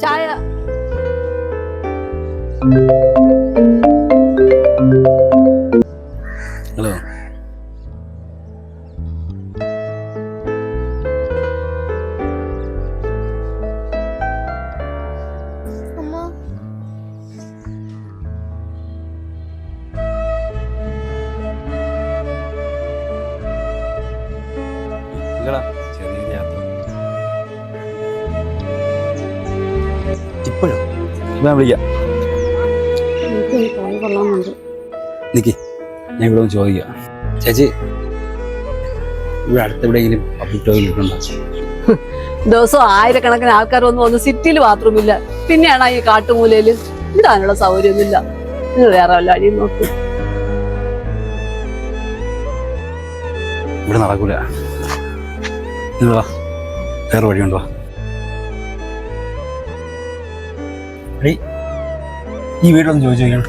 ചായ. ഹലോ. ചെറിയ യാത്ര. ഇപ്പോഴോ? ഞാൻ വിളിക്കാം. നിക്ക്, ഞാൻ ഇവിടെ ഒന്ന് ചോദിക്കാം. ചേച്ചി, ഇവിടെ അടുത്തെവിടെയെങ്കിലും പബ്ലിക് ടോയ്ലറ്റ് ഉണ്ടോ? ദിവസം ആയിരക്കണക്കിന് ആൾക്കാർ വന്ന് സിറ്റിയിൽ ബാത്റൂമില്ല, പിന്നെയാണ് ഈ കാട്ടുമൂലയില്. ഇടാനുള്ള സൗകര്യമൊന്നുമില്ല. നിങ്ങൾ വേറെ വല്ല അടിയും നോക്കി. ഇവിടെ നടക്കൂല. നിങ്ങൾ വാ, വേറെ വഴിയുണ്ടോ? ഈ വീട്ടിലൊന്ന് ചോദിച്ചു നോക്കണം.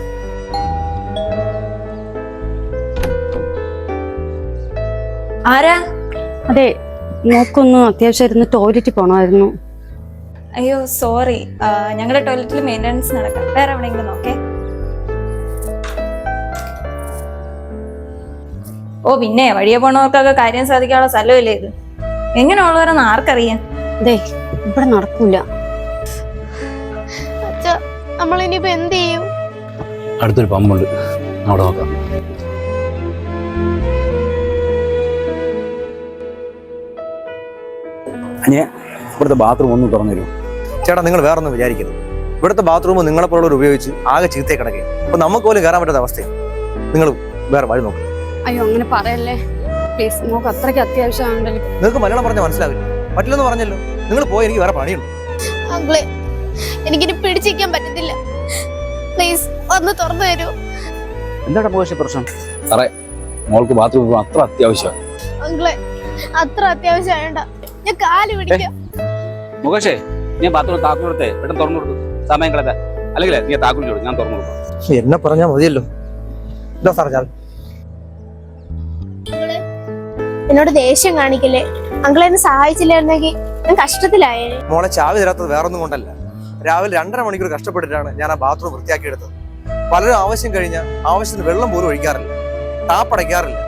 ആരാ? അതെ, നോക്കൊന്ന് അത്യാവശ്യമായിരുന്നു, ടോയ്ലറ്റിൽ പോണമായിരുന്നു. അയ്യോ സോറി, ഞങ്ങളുടെ ടോയ്ലറ്റിൽ മെയിൻ്റനൻസ് നടക്കാം, വേറെ എവിടെയെങ്കിലും നോക്കേ. ഓ പിന്നെ വഴിയെ പോണവർക്കൊക്കെ കാര്യം സാധിക്കാനുള്ള സ്ഥലമില്ലേ ഇത്? എങ്ങനെയുള്ളവരെന്ന് ആർക്കറിയാം? അതെ, ഇവിടെ നടക്കൂല. നമ്മളിനിയിപ്പോ എന്ത് ചെയ്യും? അടുത്തൊരു പമ്പുണ്ട്, അവിടെ നോക്കാം. ഇവിടുത്തെ ബാത്റൂം ഒന്ന് തുറന്നു തരുമോ? ചേട്ടാ, നിങ്ങൾ വേറെ ഒന്നും വിചാരിക്കരുത്. ഇവിടുത്തെ ബാത്റൂം നിങ്ങളെപ്പോലുള്ളവർ ഉപയോഗിച്ച് ആകെ ചീത്തയെ കിടക്കുകയും അപ്പൊ നമുക്ക് പോലും കയറാൻ പറ്റാത്ത അവസ്ഥയാണ്. നിങ്ങൾ വേറെ വഴി നോക്കുക. അയ്യോ അങ്ങനെ പറയല്ലേ പ്ലീസ്, നോക്ക് അത്രയ്ക്ക് അത്യാവശ്യമാണല്ലോ. നിങ്ങൾക്ക് മലയാളം പറഞ്ഞാൽ മനസ്സിലാവില്ല, പറ്റില്ലെന്ന് പറഞ്ഞല്ലോ. നിങ്ങൾ പോയി, എനിക്ക് വേറെ പണിയുണ്ട്. അങ്കിളെ, എനിക്കിനി പിടിച്ചിരിക്കാൻ പറ്റത്തില്ല, പ്ലീസ് ഒന്ന് തുറന്നു തരൂ. എന്താണ് മുകേഷ് പ്രശ്നം? സാറേ, മോൾക്ക് ബാത്റൂം അത്ര അത്യാവശ്യമാണ്. അങ്കിളെ, അത്ര അത്യാവശ്യമായണ്ട, ഞാൻ കാല് പിടിക്കാം. മുകേഷേ, നീ ബാത്റൂം താക്കോൽ കൊടുത്തേ, പെട്ടെന്ന് തുറന്നു കൊടുത്തു. സമയം കളയാ, അല്ലെങ്കിൽ നീ താക്കോൽ കൊടുക്കും, ഞാൻ തുറന്നു കൊടുക്കാം. എന്നെ പറഞ്ഞാൽ മതിയല്ലോ. എന്താ സാർ ഞാൻ എന്നോട് ദേഷ്യം കാണിക്കല്ലേ. അങ്കിളെ എന്നെ സഹായിച്ചില്ലായിരുന്നെങ്കിൽ ഞാൻ കഷ്ടത്തിലായേ. മോളെ ചാവി തരാത്തത് വേറൊന്നും കൊണ്ടല്ല. രാവിലെ 2.5 മണിക്കൂർ കഷ്ടപ്പെട്ടിട്ടാണ് ഞാൻ ആ ബാത്റൂം വൃത്തിയാക്കി എടുത്തത്. പലരും ആവശ്യം കഴിഞ്ഞാൽ ആവശ്യത്തിന് വെള്ളം പോലും ഒഴിക്കാറില്ല, ടാപ്പ് അടയ്ക്കാറില്ല,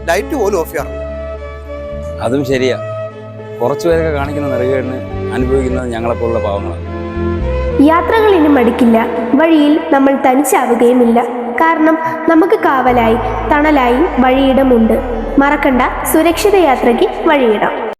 ലൈറ്റ് പോലും ഓഫ് ചെയ്യാറില്ല. അതും ശരിയാ. കുറച്ചു പേരൊക്കെ കാണിക്കുന്ന നെറുകേടിന് അനുഭവിക്കുന്നത് ഞങ്ങളെപ്പോലുള്ള പാവങ്ങളാണ്. യാത്രകൾ ഇനി മടിക്കില്ല. വഴിയിൽ നമ്മൾ തനിച്ചാവുകയുമില്ല. കാരണം നമുക്ക് കാവലായി, തണലായി വഴിയിടമുണ്ട്. മറക്കണ്ട, സുരക്ഷിത യാത്രയ്ക്ക് വഴിയിടാം.